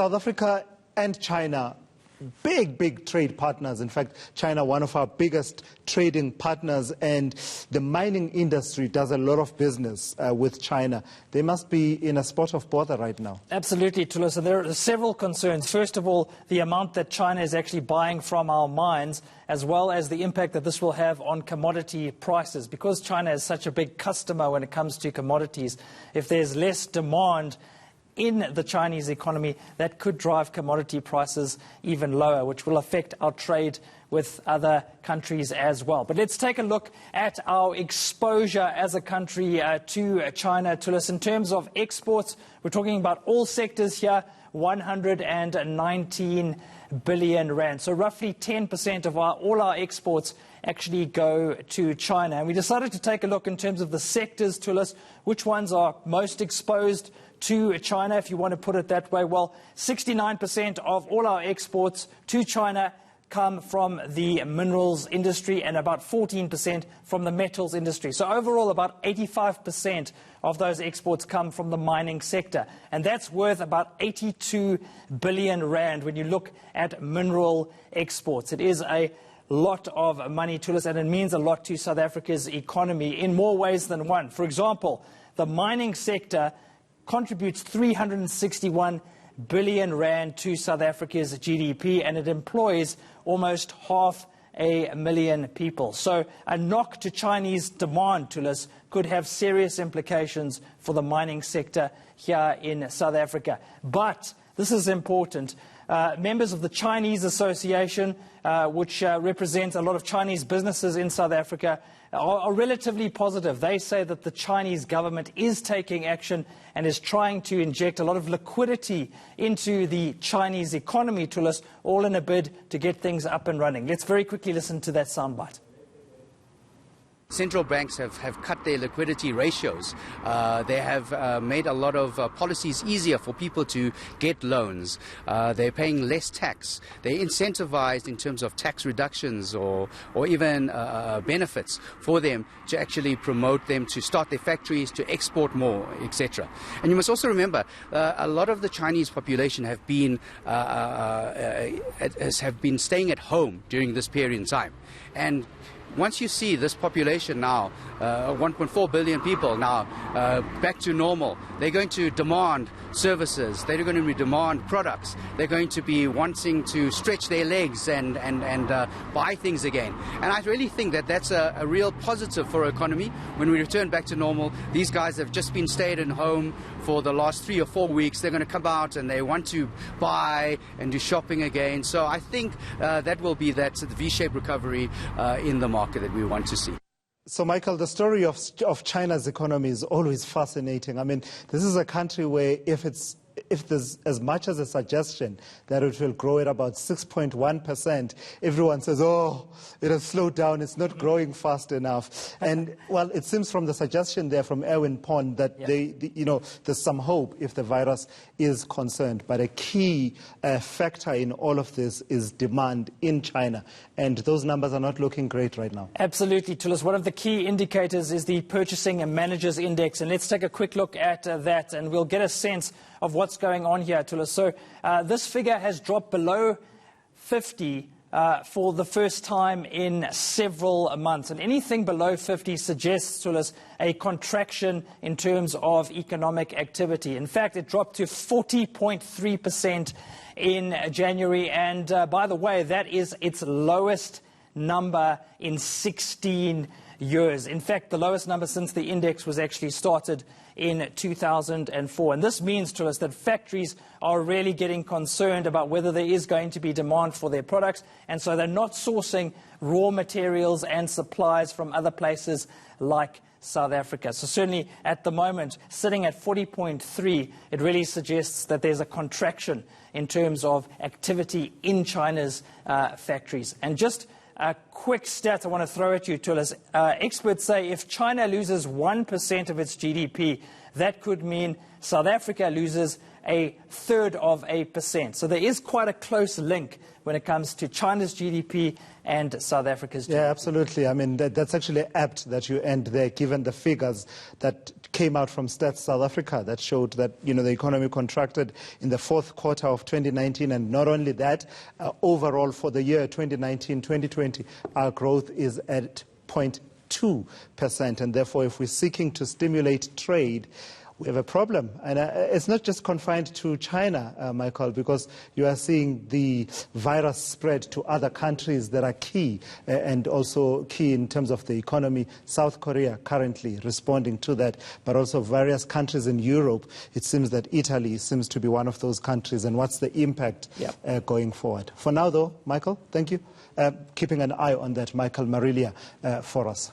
South Africa and China, big trade partners. In fact, China, one of our biggest trading partners, and the mining industry does a lot of business with China. They must be in a spot of bother right now. Absolutely, Thulas. And there are several concerns. First of all, the amount that China is actually buying from our mines, as well as the impact that this will have on commodity prices. Because China is such a big customer when it comes to commodities, if there's less demand in the Chinese economy, that could drive commodity prices even lower, which will affect our trade with other countries as well. But let's take a look at our exposure as a country to China. Thulas, in terms of exports, we're talking about all sectors here, 119 billion rand. So roughly 10% of all our exports actually go to China. And we decided to take a look in terms of the sectors, Thulas, which ones are most exposed to China, if you want to put it that way. Well, 69% of all our exports to China come from the minerals industry and about 14% from the metals industry. So overall, about 85% of those exports come from the mining sector. And that's worth about 82 billion rand when you look at mineral exports. It is a lot of money to us, and it means a lot to South Africa's economy in more ways than one. For example, the mining sector contributes 361 billion rand to South Africa's GDP, and it employs almost 500,000 people. So a knock to Chinese demand, Thulas, could have serious implications for the mining sector here in South Africa. But this is important. Members of the Chinese Association, which represents a lot of Chinese businesses in South Africa, are relatively positive. They say that the Chinese government is taking action and is trying to inject a lot of liquidity into the Chinese economy, Thulas, all in a bid to get things up and running. Let's very quickly listen to that soundbite. Central banks have cut their liquidity ratios. They have made a lot of policies easier for people to get loans. They're paying less tax. They're incentivized in terms of tax reductions or even benefits for them to actually promote them to start their factories, to export more, etc. And you must also remember, a lot of the Chinese population have been staying at home during this period in time. And once you see this population now, 1.4 billion people now, back to normal, they're going to demand services, they're going to demand products, they're going to be wanting to stretch their legs and buy things again. And I really think that that's a real positive for our economy. When we return back to normal, these guys have just been stayed at home for the last 3 or 4 weeks. They're going to come out and they want to buy and do shopping again. So I think that will be that V-shaped recovery in the market that we want to see. So, Michael, the story of China's economy is always fascinating. I mean, this is a country where if there's as much as a suggestion that it will grow at about 6.1%, everyone says, oh, it has slowed down, it's not growing fast enough. And, well, it seems from the suggestion there from Erwin Pond that there's some hope if the virus is concerned. But a key factor in all of this is demand in China. And those numbers are not looking great right now. Absolutely, Thulas. One of the key indicators is the Purchasing and Managers Index. And let's take a quick look at that, and we'll get a sense of what's going on here, Thulas. So this figure has dropped below 50 for the first time in several months. And anything below 50 suggests, Thulas, a contraction in terms of economic activity. In fact, it dropped to 40.3% in January. And by the way, that is its lowest number in 16 years. In fact, the lowest number since the index was actually started in 2004. And this means to us that factories are really getting concerned about whether there is going to be demand for their products, and so they're not sourcing raw materials and supplies from other places like South Africa. So certainly at the moment, sitting at 40.3, it really suggests that there's a contraction in terms of activity in China's factories. And just a quick stat I want to throw at you, Thulas. Experts say if China loses 1% of its GDP, that could mean South Africa loses 0.33%. So there is quite a close link when it comes to China's GDP and South Africa's GDP. Yeah, absolutely. I mean, that's actually apt that you end there, given the figures that came out from Stats South Africa that showed that, the economy contracted in the fourth quarter of 2019. And not only that, overall for the year 2019-2020, our growth is at 0.2%. And therefore, if we're seeking to stimulate trade, we have a problem. And it's not just confined to China, Michael, because you are seeing the virus spread to other countries that are key and also key in terms of the economy. South Korea currently responding to that, but also various countries in Europe. It seems that Italy seems to be one of those countries. And what's the impact going forward? For now, though, Michael, thank you. Keeping an eye on that, Michael Marilia, for us.